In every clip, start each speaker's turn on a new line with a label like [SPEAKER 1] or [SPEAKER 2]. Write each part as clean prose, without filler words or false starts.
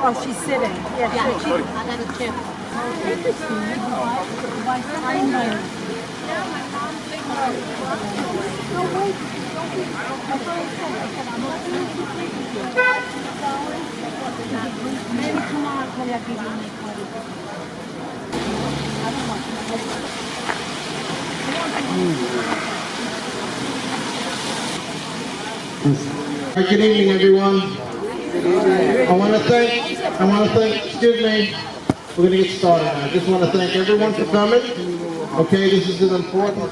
[SPEAKER 1] Oh, she's sitting. Yeah, she. I got a chip. Maybe tomorrow I'll give you my card.
[SPEAKER 2] Good evening, everyone. I want to thank, excuse me, we're going to get started now. I just want to thank everyone for coming. Okay, this is an important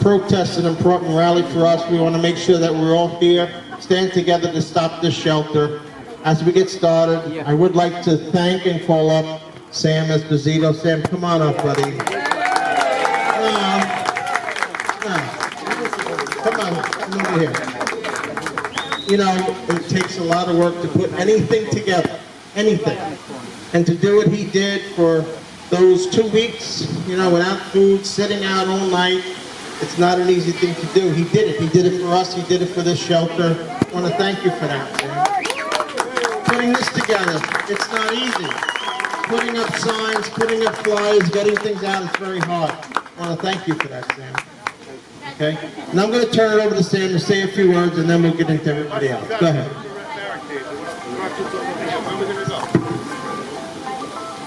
[SPEAKER 2] protest, an important rally for us. We want to make sure that we're all here, stand together to stop this shelter. As we get started, I would like to thank and call up Sam Esposito. Sam, come on up, buddy. Come on over here. You know, it takes a lot of work to put anything together, anything. And to do what he did for those 2 weeks, you know, without food, sitting out all night, it's not an easy thing to do. He did it. He did it for us. He did it for this shelter. I want to thank you for that, Sam. Putting this together, it's not easy. Putting up signs, putting up flyers, getting things out is very hard. I want to thank you for that, Sam. Okay? And I'm going to turn it over to Sam to say a few words, and then we'll get into everybody else. Go ahead.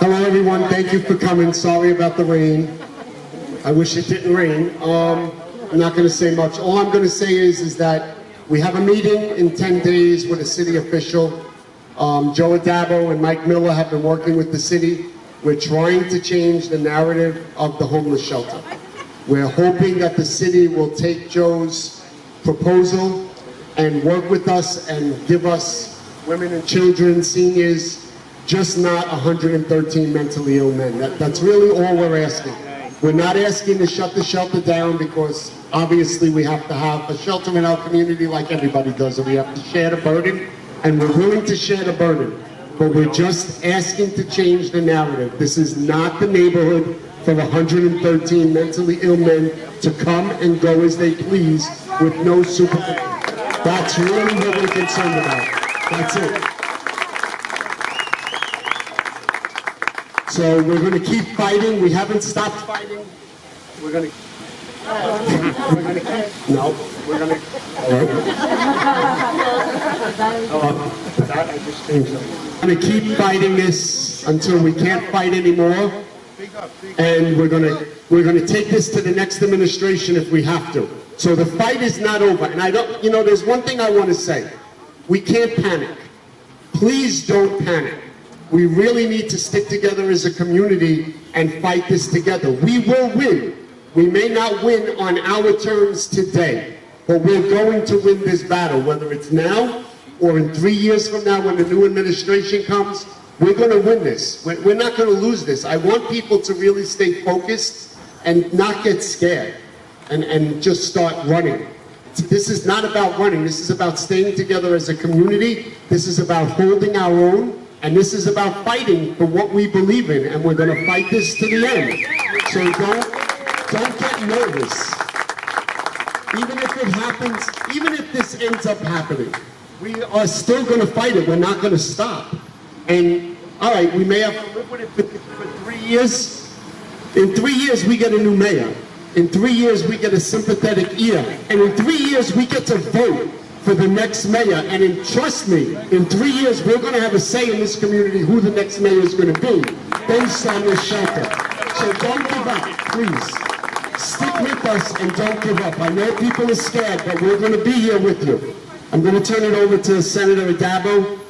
[SPEAKER 3] Hello, everyone. Thank you for coming. Sorry about the rain. I wish it didn't rain. I'm not going to say much. All I'm going to say is that we have a meeting in 10 days with a city official. Joe Addabbo and Mike Miller have been working with the city. We're trying to change the narrative of the homeless shelter. We're hoping that the city will take Joe's proposal and work with us and give us women and children, seniors, just not 113 mentally ill men. That's really all we're asking. We're not asking to shut the shelter down because obviously we have to have a shelter in our community like everybody does, and we have to share the burden, and we're willing to share the burden. But we're just asking to change the narrative. This is not the neighborhood for 113 mentally ill men to come and go as they please with no supervision. That's really what we're concerned about. That's it. So we're going to keep fighting. We haven't stopped fighting. We're going to keep. No, we're going to. I just changed it. We're going to keep fighting this until we can't fight anymore. And we're going to take this to the next administration if we have to. So the fight is not over. And I don't, you know, there's one thing I want to say. We can't panic. Please don't panic. We really need to stick together as a community and fight this together. We will win. We may not win on our terms today, but we're going to win this battle, whether it's now or in 3 years from now when the new administration comes. We're going to win this. We're not going to lose this. I want people to really stay focused and not get scared and just start running. This is not about running. This is about staying together as a community. This is about holding our own. And this is about fighting for what we believe in. And we're going to fight this to the end. So don't get nervous. Even if it happens, even if this ends up happening, we are still going to fight it. We're not going to stop. And, all right, we may have to live with it for 3 years. In 3 years, we get a new mayor. In 3 years, we get a sympathetic ear. And in 3 years, we get to vote for the next mayor. And trust me, in 3 years, we're going to have a say in this community who the next mayor is going to be based on this shelter. So don't give up, please. Stick with us and don't give up. I know people are scared, but we're going to be here with you. I'm going to turn it over to Senator Addabbo.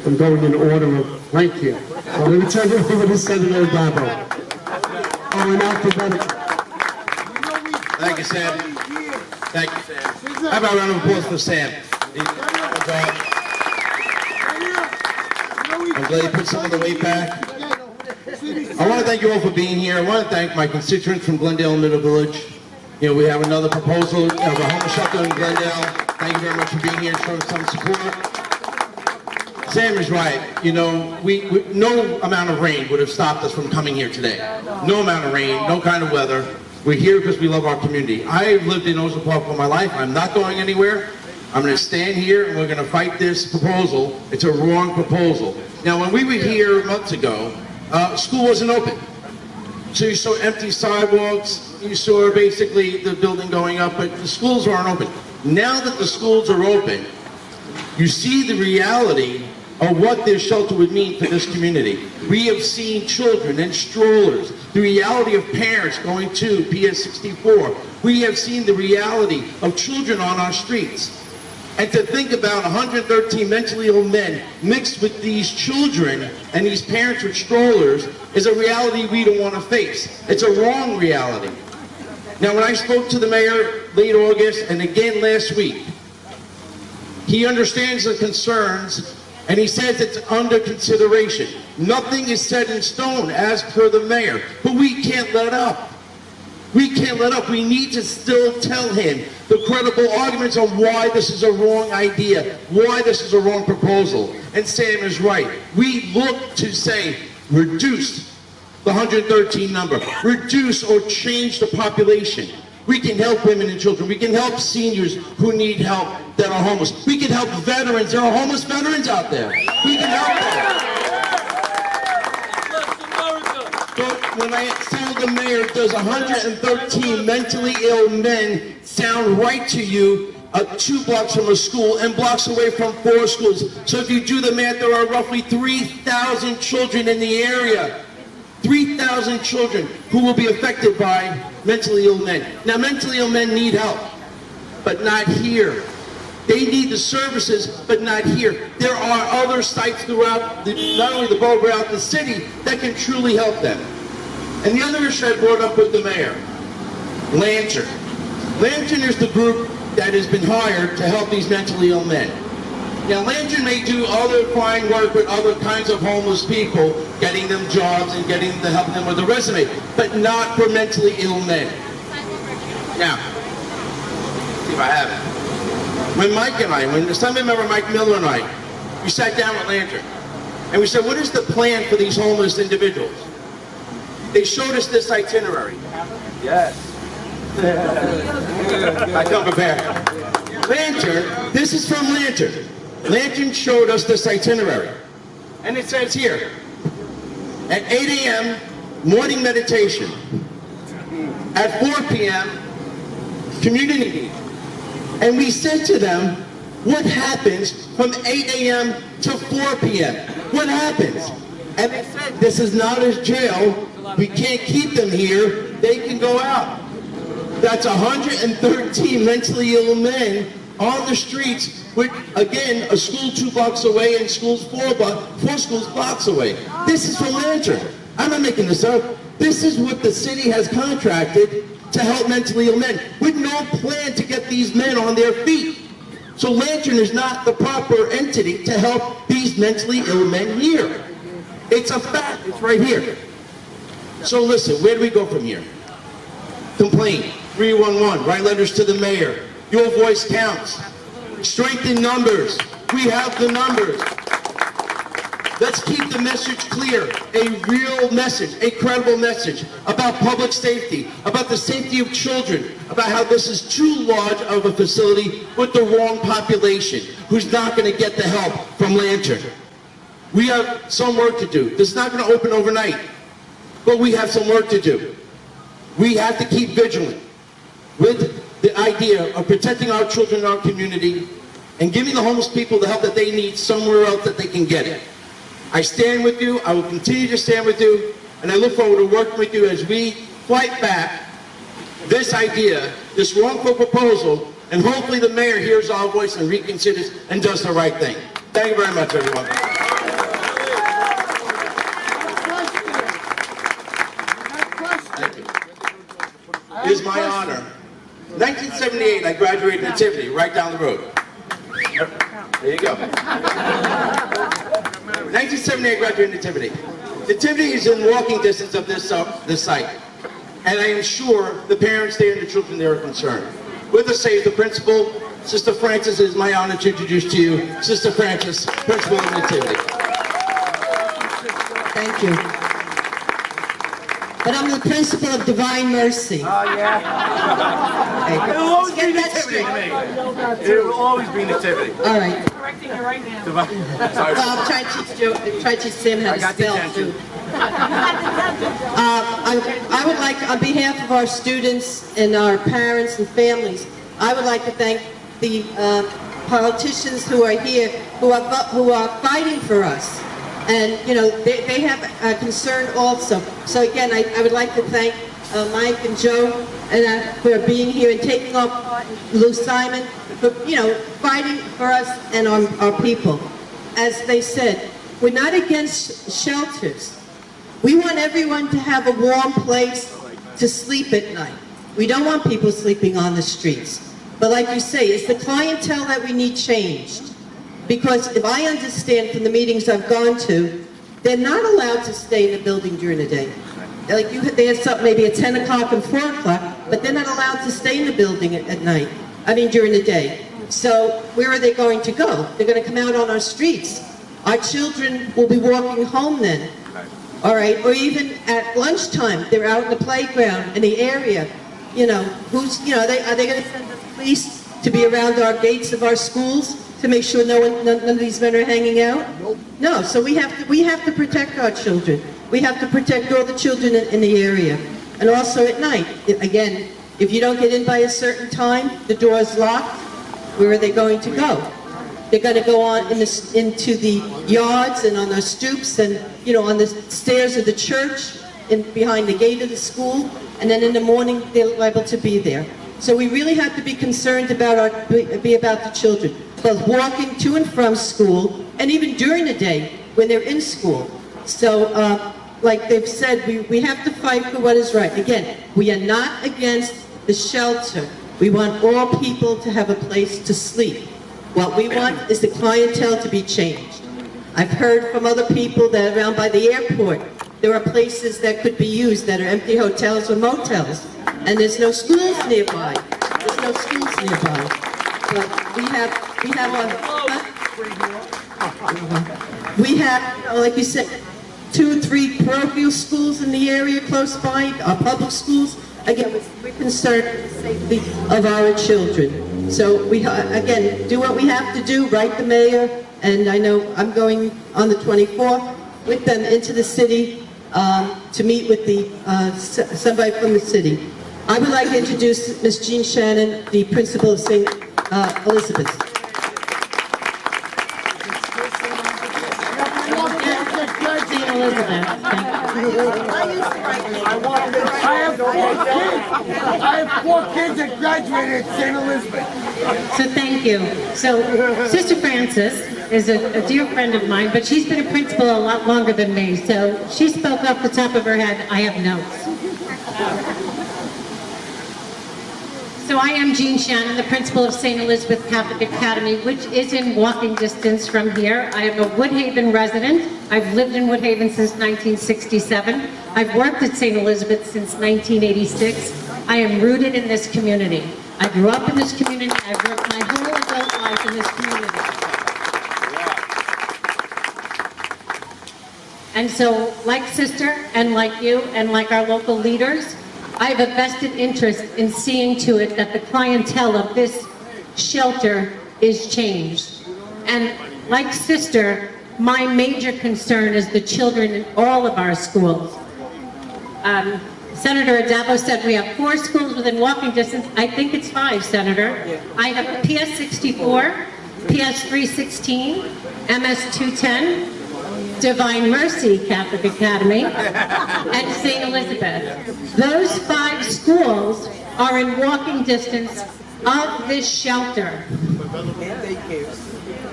[SPEAKER 3] I'm going in order of rank here. So I'm going to turn it over to Senator Addabbo. Oh, and alphabetical.
[SPEAKER 2] Thank you, Sam. Thank you, Sam. How about a round of applause for Sam? I'm glad you put some of the weight back. I want to thank you all for being here. I want to thank my constituents from Glendale and Middle Village. You know, we have another proposal of a homeless shelter in Glendale. Thank you very much for being here and showing some support. Sam is right. You know, no amount of rain would have stopped us from coming here today. No amount of rain, no kind of weather. We're here because we love our community. I've lived in Ozone Park all my life. I'm not going anywhere. I'm going to stand here and we're going to fight this proposal. It's a wrong proposal. Now, when we were here months ago, school wasn't open. So you saw empty sidewalks, you saw basically the building going up, but the schools aren't open. Now that the schools are open, you see the reality of what this shelter would mean for this community. We have seen children in strollers, the reality of parents going to PS 64. We have seen the reality of children on our streets. And to think about 113 mentally ill men mixed with these children and these parents with strollers is a reality we don't want to face. It's a wrong reality. Now, when I spoke to the mayor late August and again last week, he understands the concerns and he says it's under consideration. Nothing is set in stone as per the mayor, but we can't let up. We can't let up. We need to still tell him the credible arguments on why this is a wrong idea, why this is a wrong proposal. And Sam is right. We look to say, reduce the 113 number, reduce or change the population. We can help women and children. We can help seniors who need help that are homeless. We can help veterans. There are homeless veterans out there. We can help them. But when I tell the mayor, does 113 mentally ill men sound right to you 2 blocks from a school and blocks away from 4 schools? So if you do the math, there are roughly 3,000 children in the area. 3,000 children who will be affected by mentally ill men. Now, mentally ill men need help, but not here. They need the services, but not here. There are other sites throughout, not only the borough, but out the city that can truly help them. And the other issue I brought up with the mayor, Lantern. Lantern is the group that has been hired to help these mentally ill men. Now, Lantern may do other fine work with other kinds of homeless people, getting them jobs and helping them with a resume, but not for mentally ill men. Now, see if I have it. When the Assemblymember Mike Miller and I, we sat down with Lantern, and we said, what is the plan for these homeless individuals? They showed us this itinerary. Yes. I come prepared. Lantern, this is from Lantern. Lantern showed us this itinerary. And it says here, at 8 a.m., morning meditation. At 4 p.m., community meeting. And we said to them, what happens from 8 a.m. to 4 p.m.? What happens? And they said, this is not a jail. We can't keep them here. They can go out. That's 113 mentally ill men on the streets with, again, a school 2 blocks away and schools 4 schools blocks away. This is from Lantern. I'm not making this up. This is what the city has contracted to help mentally ill men with no plan to get these men on their feet. So Lantern is not the proper entity to help these mentally ill men here. It's a fact. It's right here. So listen, where do we go from here? Complain. 311. Write letters to the mayor. Your voice counts. Strengthen numbers. We have the numbers. Let's keep the message clear. A real message, a credible message about public safety, about the safety of children, about how this is too large of a facility with the wrong population who's not going to get the help from Lantern. We have some work to do. This is not going to open overnight, but we have some work to do. We have to keep vigilant with the idea of protecting our children in our community and giving the homeless people the help that they need somewhere else that they can get it. I stand with you, I will continue to stand with you, and I look forward to working with you as we fight back this idea, this wrongful proposal, and hopefully the mayor hears our voice and reconsiders and does the right thing. Thank you very much, everyone. Thank you. It is my honor. 1978, I graduated Nativity, right down the road. There you go. 1978, I graduated Nativity. Nativity is in walking distance of this site. And I am sure the parents there and the children there are concerned. With us today is the principal, Sister Francis. It is my honor to introduce to you Sister Francis, principal of Nativity.
[SPEAKER 4] Thank you. but I'm the principal of Divine Mercy.
[SPEAKER 5] Oh, yeah.
[SPEAKER 4] Okay.
[SPEAKER 5] It'll always
[SPEAKER 4] Let's
[SPEAKER 5] be
[SPEAKER 4] get that
[SPEAKER 5] nativity
[SPEAKER 4] straight.
[SPEAKER 5] to me. It'll always be nativity.
[SPEAKER 4] All right.
[SPEAKER 1] Correcting you right now.
[SPEAKER 5] Sorry.
[SPEAKER 4] Well, I'm trying to teach Sam how
[SPEAKER 5] I
[SPEAKER 4] to
[SPEAKER 5] got
[SPEAKER 4] spell
[SPEAKER 5] detention.
[SPEAKER 4] food. I would like, on behalf of our students and our parents and families, I would like to thank the politicians who are here, who are fighting for us. And, you know, they have a concern also. So again, I would like to thank Mike and Joe for being here and taking our part, Lou Simon, for, you know, fighting for us and our people. As they said, we're not against shelters. We want everyone to have a warm place to sleep at night. We don't want people sleeping on the streets. But like you say, it's the clientele that we need changed. Because if I understand from the meetings I've gone to, they're not allowed to stay in the building during the day. Like they have something maybe at 10 o'clock and 4 o'clock, but they're not allowed to stay in the building at night. I mean, during the day. So where are they going to go? They're going to come out on our streets. Our children will be walking home then. All right, or even at lunchtime, they're out in the playground, in the area. You know, are they going to send the police to be around our gates of our schools to make sure none of these men are hanging out? No, so we have to protect our children. We have to protect all the children in the area. And also at night, again, if you don't get in by a certain time, the door is locked, where are they going to go? They're going to go on into the yards and on the stoops and, you know, on the stairs of the church, behind the gate of the school, and then in the morning they're liable to be there. So we really have to be concerned about the children, both walking to and from school, and even during the day when they're in school. So, like they've said, we have to fight for what is right. Again, we are not against the shelter. We want all people to have a place to sleep. What we want is the clientele to be changed. I've heard from other people that around by the airport, there are places that could be used that are empty hotels or motels, and there's no schools nearby. There's no schools nearby. But we have like you said, 2 or 3 parochial schools in the area close by, our public schools. Again, we're concerned with the safety of our children. So we, again, do what we have to do, write the mayor, and I know I'm going on the 24th with them into the city to meet with somebody from the city. I would like to introduce Ms. Jeanne Shannon, the principal of St. Elizabeth.
[SPEAKER 1] St. Elizabeth.
[SPEAKER 5] I have 4 kids that graduated at St. Elizabeth.
[SPEAKER 6] So thank you. So Sister Frances is a dear friend of mine, but she's been a principal a lot longer than me. So she spoke off the top of her head. I have notes. So I am Jeanne Shannon, the principal of St. Elizabeth Catholic Academy, which is in walking distance from here. I am a Woodhaven resident. I've lived in Woodhaven since 1967. I've worked at St. Elizabeth since 1986. I am rooted in this community. I grew up in this community. I've worked my whole adult life in this community. And so, like Sister, and like you, and like our local leaders, I have a vested interest in seeing to it that the clientele of this shelter is changed. And like Sister, my major concern is the children in all of our schools. Senator Addabbo said we have 4 schools within walking distance. I think it's 5, Senator. I have PS 64, PS 316, MS 210, Divine Mercy Catholic Academy, and St. Elizabeth. Those 5 schools are in walking distance of this shelter.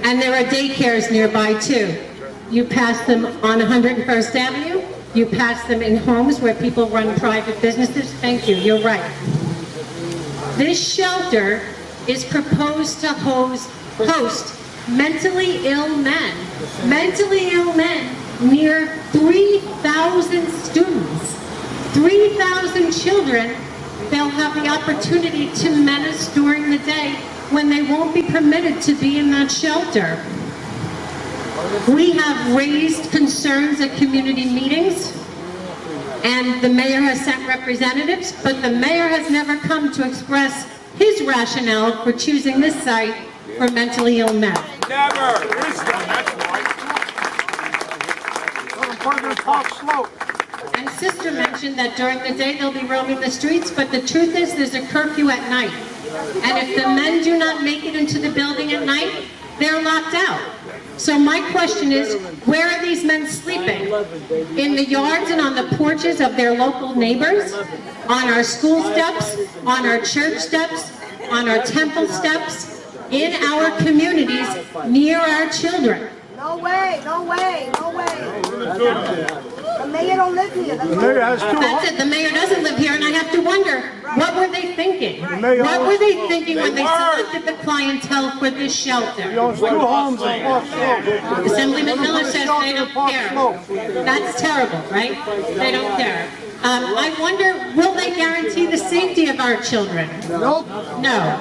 [SPEAKER 6] And there are daycares nearby too. You pass them on 101st Avenue. You pass them in homes where people run private businesses. Thank you, you're right. This shelter is proposed to host mentally ill men near 3,000 students, 3,000 children. They'll have the opportunity to menace during the day when they won't be permitted to be in that shelter. We have raised concerns at community meetings. And the mayor has sent representatives, but the mayor has never come to express his rationale for choosing this site for mentally ill men.
[SPEAKER 5] Never. That's right. Put it in the top slope.
[SPEAKER 6] And Sister mentioned that during the day they'll be roaming the streets, but the truth is there's a curfew at night. And if the men do not make it into the building at night, they're locked out. So my question is, where are these men sleeping? In the yards and on the porches of their local neighbors? On our school steps? On our church steps? On our temple steps? In our communities, near our children?
[SPEAKER 1] No way, no way, no way. The mayor don't live here.
[SPEAKER 6] That's it, the mayor doesn't live here, and I have to wonder, what were they thinking? What were they thinking when they selected the clientele for this shelter? Assemblyman Miller says they don't care. That's terrible, right? They don't care. I wonder, will they guarantee the safety of our children?
[SPEAKER 5] Nope.
[SPEAKER 6] No.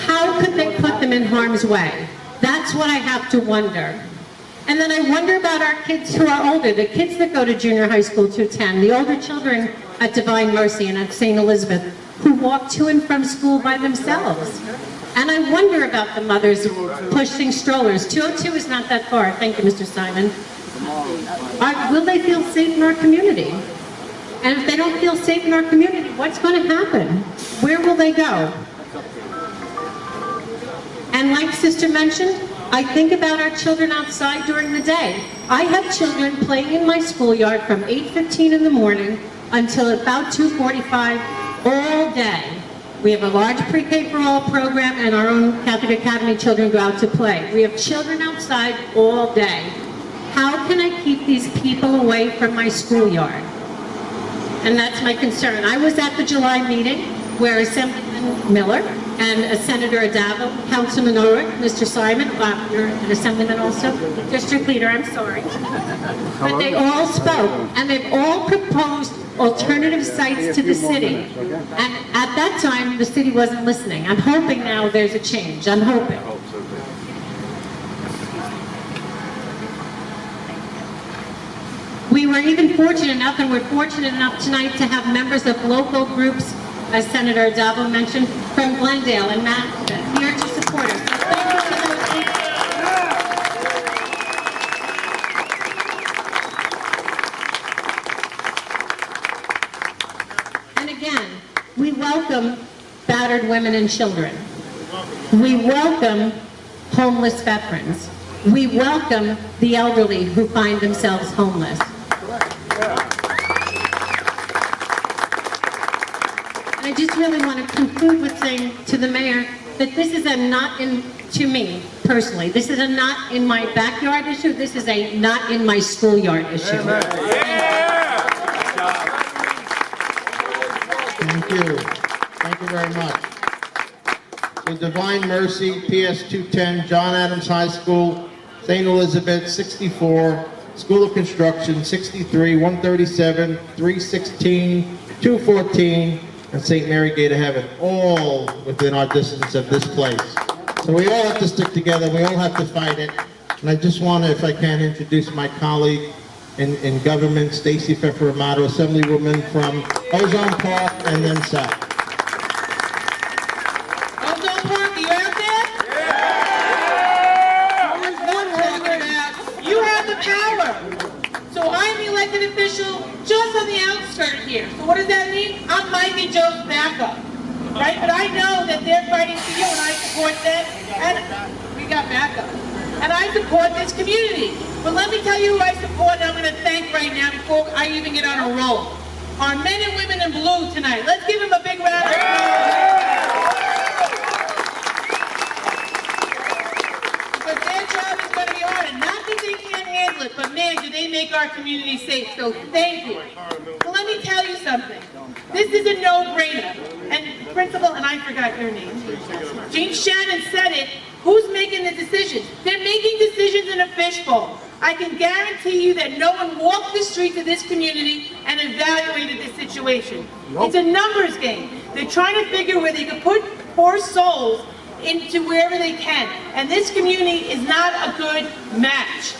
[SPEAKER 6] How could they put them in harm's way? That's what I have to wonder. And then I wonder about our kids who are older, the kids that go to junior high school to attend, the older children at Devine Mercy and at St. Elizabeth who walk to and from school by themselves. And I wonder about the mothers pushing strollers. 202 is not that far. Thank you, Mr. Simon. Will they feel safe in our community? And if they don't feel safe in our community, what's going to happen? Where will they go? And like Sister mentioned, I think about our children outside during the day. I have children playing in my schoolyard from 8:15 in the morning until about 2:45 all day. We have a large pre-K for all program, and our own Catholic Academy children go out to play. We have children outside all day. How can I keep these people away from my schoolyard? And that's my concern. I was at the July meeting where Assemblyman Miller and Senator Addabbo, Councilman Ulrich, Mr. Simon, you're an Assemblyman also, District Leader, I'm sorry. But they all spoke, and they've all proposed alternative sites to the city. And at that time, the city wasn't listening. I'm hoping now there's a change. I'm hoping. We were even fortunate enough, and we're fortunate enough tonight to have members of local groups, as Senator Addabbo mentioned, from Glendale and Madison here to support us. So thank you to those people. And again, we welcome battered women and children. We welcome homeless veterans. We welcome the elderly who find themselves homeless. I just really want to conclude with saying to the mayor that this is a not in, to me personally, this is a not in my backyard issue, this is a not in my schoolyard issue.
[SPEAKER 2] Thank you. Thank you very much. So Divine Mercy, PS 210, John Adams High School, St. Elizabeth, 64, School of Construction, 63, 137, 316, 214, and St. Mary Gate of Heaven, all within our distance of this place. So we all have to stick together, we all have to fight it. And I just want to, if I can, introduce my colleague in government, Stacey Pheffer, Assemblywoman from Ozone Park and then South.
[SPEAKER 7] Ozone Park, you out there? That's what I'm talking about. You have the power. So I'm the elected official just on the outskirts here. So what does that mean? I'm Mike and Joe's backup, right? But I know that they're fighting for you and I support them. And we got backup. And I support this community. But let me tell you who I support and I'm going to thank right now before I even get on a roll. Our men and women in blue tonight. Let's give them a big round of applause. Because their job is going to be hard. And not that they can't handle it, but man, do they make our community safe. So thank you. So let me tell you something. This is a no-brainer. And Principal, and I forgot your name, Jeanne Shannon said it. Who's making the decisions? They're making decisions in a fishbowl. I can guarantee you that no one walked the streets of this community and evaluated this situation. It's a numbers game. They're trying to figure where they can put poor souls into wherever they can. And this community is not a good match.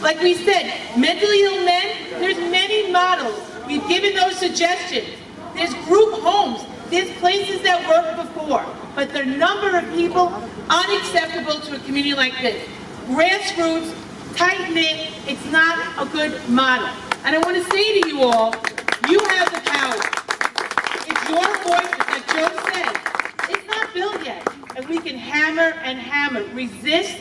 [SPEAKER 7] Like we said, mentally ill men, there's many models We've given those suggestions. There's group homes. There's places that worked before. But the number of people, unacceptable to a community like this. Grassroots, tight-knit, it's not a good model. And I want to say to you all, you have the power. It's your voice, like Joe said. It's not built yet. And we can hammer and hammer. Resist,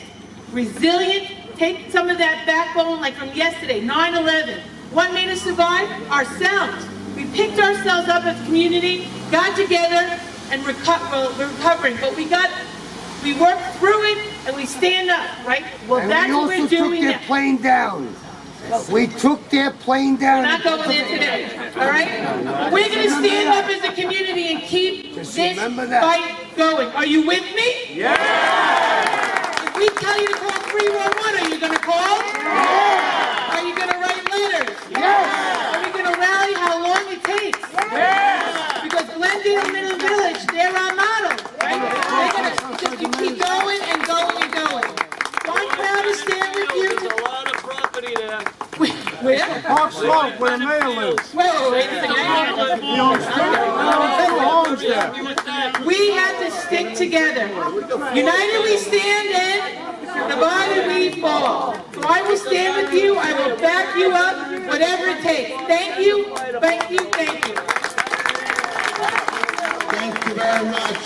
[SPEAKER 7] resilient, take some of that backbone like from yesterday, 9/11. What made us survive? Ourselves. We picked ourselves up as a community, got together, and we're recovering. But we worked through it, and we stand up, right? Well,
[SPEAKER 5] And
[SPEAKER 7] that's
[SPEAKER 5] we
[SPEAKER 7] what
[SPEAKER 5] also
[SPEAKER 7] we're
[SPEAKER 5] took
[SPEAKER 7] doing
[SPEAKER 5] their
[SPEAKER 7] now.
[SPEAKER 5] plane down. We took their plane down.
[SPEAKER 7] We're not going there today, all right? We're going to stand up as a community and keep this
[SPEAKER 5] remember that.
[SPEAKER 7] fight going. Are you with me? Yeah! If we tell you to call 311, are you going to call? Yeah! Are you going to write letters?
[SPEAKER 5] Yes!
[SPEAKER 7] Are we going to rally how long it takes? Yes! Because Glendale Middle Village, they're our model, right? They're going to just keep going and going and going. So I'm proud to stand with you.
[SPEAKER 8] There's a lot of property there.
[SPEAKER 7] Where?
[SPEAKER 5] Park Slope, where the mayor lives.
[SPEAKER 7] Wait a second. We have to stick together. United we stand and divided we fall. So I will stand with you. I will back you up, whatever it takes. Thank you, thank you, thank you.
[SPEAKER 2] Thank you very much.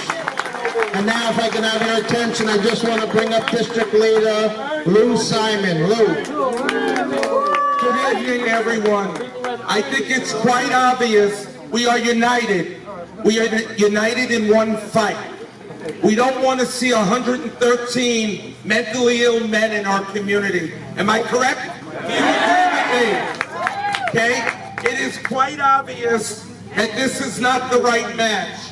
[SPEAKER 2] And now if I can have your attention, I just want to bring up District Leader Lou Simon. Lou.
[SPEAKER 9] Good evening, everyone. I think it's quite obvious we are united. We are united in one fight. We don't want to see 113 mentally ill men in our community. Am I correct? Do you agree with me? Okay? It is quite obvious that this is not the right match.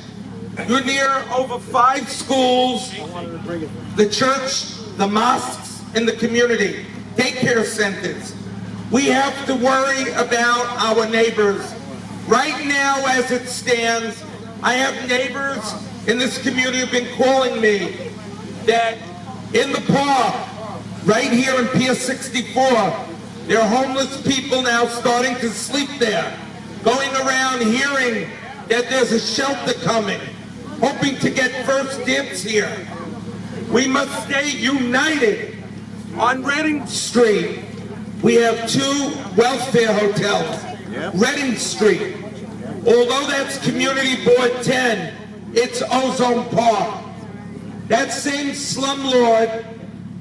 [SPEAKER 9] You're near over 5 schools, the church, the mosques, and the community, daycare centers. We have to worry about our neighbors. Right now, as it stands, I have neighbors in this community who have been calling me that in the park, right here in Pier 64, there are homeless people now starting to sleep there, going around hearing that there's a shelter coming, hoping to get first dibs here. We must stay united. On Reading Street, we have 2 welfare hotels. Reading Street. Although that's Community Board 10, it's Ozone Park. That same slumlord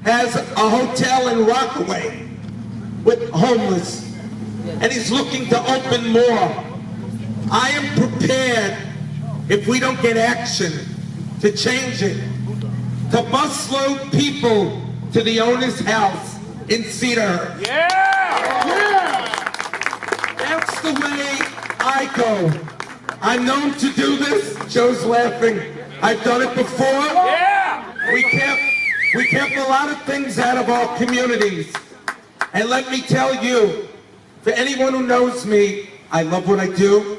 [SPEAKER 9] has a hotel in Rockaway with homeless, and he's looking to open more. I am prepared, if we don't get action, to change it. To busload people to the owner's house in Cedar. That's the way I go. I'm known to do this. Joe's laughing. I've done it before. We kept a lot of things out of our communities. And let me tell you, for anyone who knows me, I love what I do.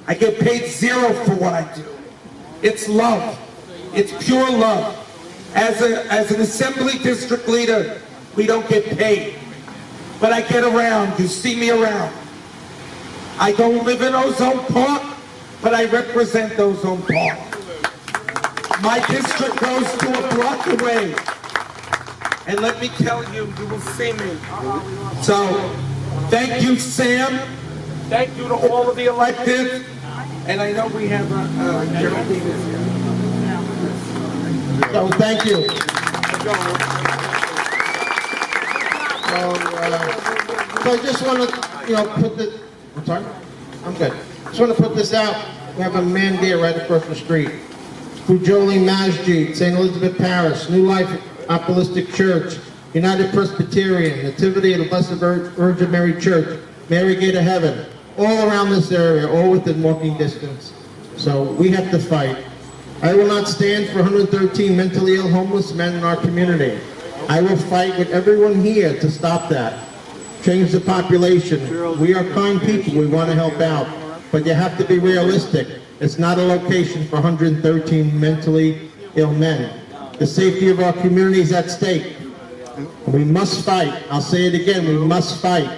[SPEAKER 9] I get paid 0 for what I do. It's love. It's pure love. As an assembly district leader, we don't get paid. But I get around. You see me around. I don't live in Ozone Park, but I represent Ozone Park. My district goes to a block away. And let me tell you, you will see me. So, thank you, Sam. Thank you to all of the elected. And I know we have Geraldine is here.
[SPEAKER 2] So thank you. So I just want to, put the. I'm sorry. I'm good. Just want to put this out. We have a man there right across the street. Geraldine Masjid, St. Elizabeth Parish, New Life Apostolic Church, United Presbyterian, Nativity of the Blessed Virgin Mary Church, Mary Gate of Heaven, all around this area, all within walking distance. So we have to fight. I will not stand for 113 mentally ill homeless men in our community. I will fight with everyone here to stop that. Change the population. We are kind people. We want to help out. But you have to be realistic. It's not a location for 113 mentally ill men. The safety of our community is at stake. We must fight. I'll say it again. We must fight.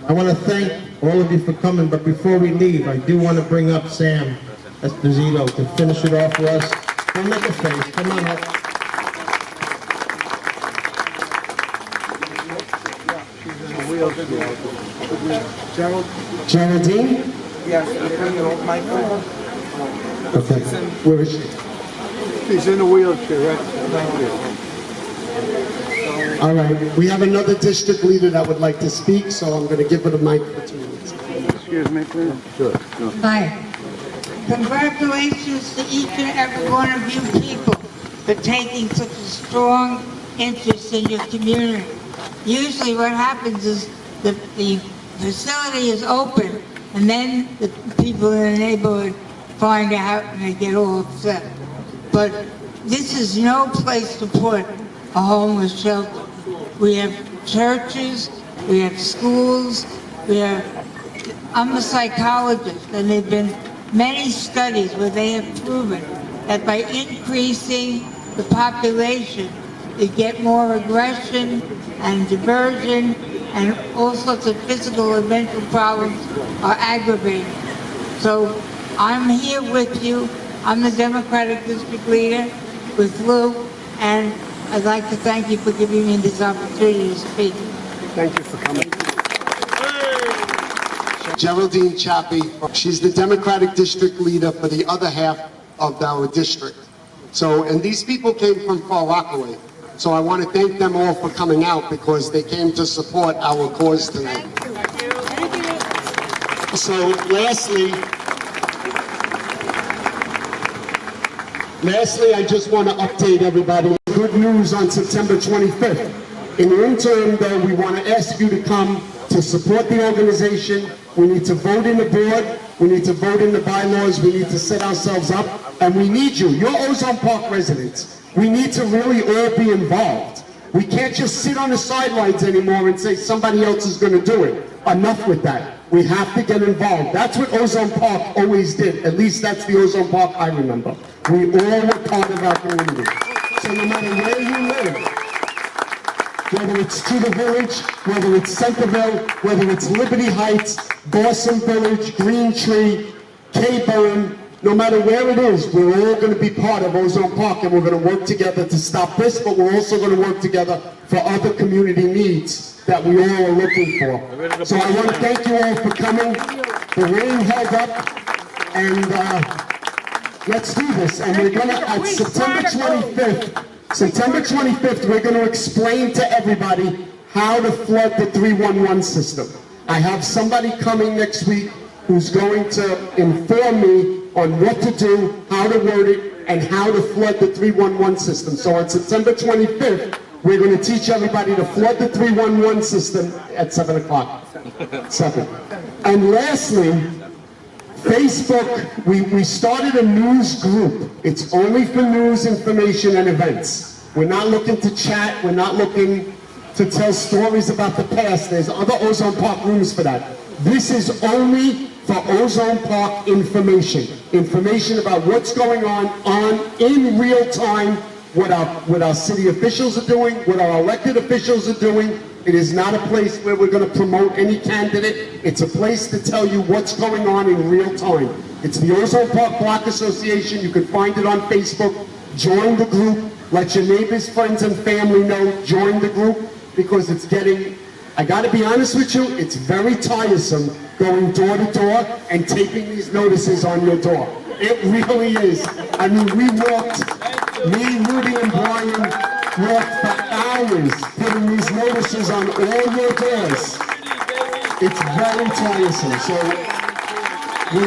[SPEAKER 2] I want to thank all of you for coming, but before we leave, I do want to bring up Sam Esposito to finish it off for us. Don't make a face, come on up.
[SPEAKER 3] Geraldine?
[SPEAKER 9] Yes, my phone.
[SPEAKER 3] Okay, where is she?
[SPEAKER 5] He's in a wheelchair, right? Thank you.
[SPEAKER 3] All right, we have another district leader that would like to speak, so I'm going to give her the mic for 2 minutes.
[SPEAKER 5] Excuse me, please. Sure.
[SPEAKER 10] Hi. Congratulations to each and every one of you people for taking such a strong interest in your community. Usually what happens is the facility is open and then the people in the neighborhood find out and they get all upset. But this is no place to put a homeless shelter. We have churches, we have schools, I'm a psychologist, and there have been many studies where they have proven that by increasing the population, you get more aggression and diversion, and all sorts of physical and mental problems are aggravated. So I'm here with you. I'm the Democratic District Leader with Lou, and I'd like to thank you for giving me this opportunity to speak.
[SPEAKER 3] Thank you for coming. Geraldine Chapey, she's the Democratic District Leader for the other half of our district. So, and these people came from Far Rockaway. So I want to thank them all for coming out because they came to support our cause tonight. So lastly, I just want to update everybody. Good news on September 25th. In the interim, though, we want to ask you to come to support the organization. We need to vote in the board. We need to vote in the bylaws. We need to set ourselves up. And we need you. You're Ozone Park residents. We need to really all be involved. We can't just sit on the sidelines anymore and say somebody else is going to do it. Enough with that. We have to get involved. That's what Ozone Park always did. At least that's the Ozone Park I remember. We all were part of our community. So no matter where you live, whether it's Tudor Village, whether it's Centerville, whether it's Liberty Heights, Boston Village, Green Tree, K-Burn, no matter where it is, we're all going to be part of Ozone Park, and we're going to work together to stop this, but we're also going to work together for other community needs that we all are looking for. So I want to thank you all for coming. The rain held up, and let's do this. And we're going to, at September 25th, we're going to explain to everybody how to flood the 311 system. I have somebody coming next week who's going to inform me on what to do, how to word it, and how to flood the 311 system. So on September 25th, we're going to teach everybody to flood the 311 system at 7 o'clock. 7. And lastly, Facebook, we started a news group. It's only for news, information, and events. We're not looking to chat. We're not looking to tell stories about the past. There's other Ozone Park rooms for that. This is only for Ozone Park information. Information about what's going on in real time, what our city officials are doing, what our elected officials are doing. It is not a place where we're going to promote any candidate. It's a place to tell you what's going on in real time. It's the Ozone Park Block Association. You can find it on Facebook. Join the group. Let your neighbors, friends, and family know. Join the group because it's getting, I got to be honest with you, it's very tiresome going door to door and taping these notices on your door. It really is. I mean, me, Rudy, and Brian worked for hours putting these notices on all your doors. It's very tiresome. So we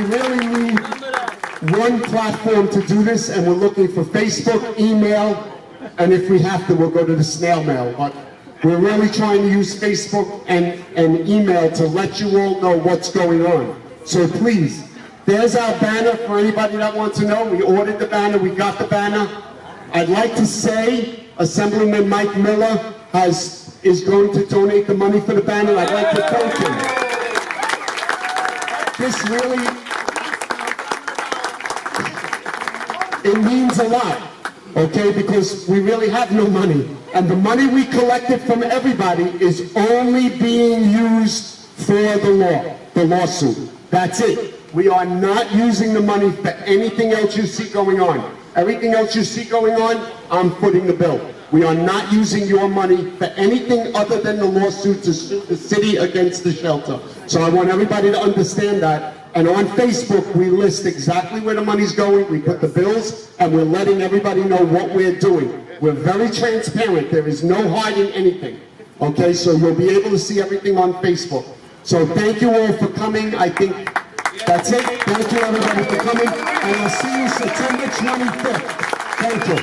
[SPEAKER 3] really need one platform to do this, and we're looking for Facebook, email, and if we have to, we'll go to the snail mail. But we're really trying to use Facebook and email to let you all know what's going on. So please, there's our banner for anybody that wants to know. We ordered the banner, we got the banner. I'd like to say Assemblyman Mike Miller is going to donate the money for the banner. I'd like to thank him. This really, it means a lot, okay, because we really have no money. And the money we collected from everybody is only being used for the lawsuit. That's it. We are not using the money for anything else you see going on. Everything else you see going on, I'm footing the bill. We are not using your money for anything other than the lawsuit to sue the city against the shelter. So I want everybody to understand that. And on Facebook, we list exactly where the money's going. We put the bills, and we're letting everybody know what we're doing. We're very transparent. There is no hiding anything. Okay, so you'll be able to see everything on Facebook. So thank you all for coming. I think that's it. Thank you everybody for coming, and I'll see you September 25th. Thank you.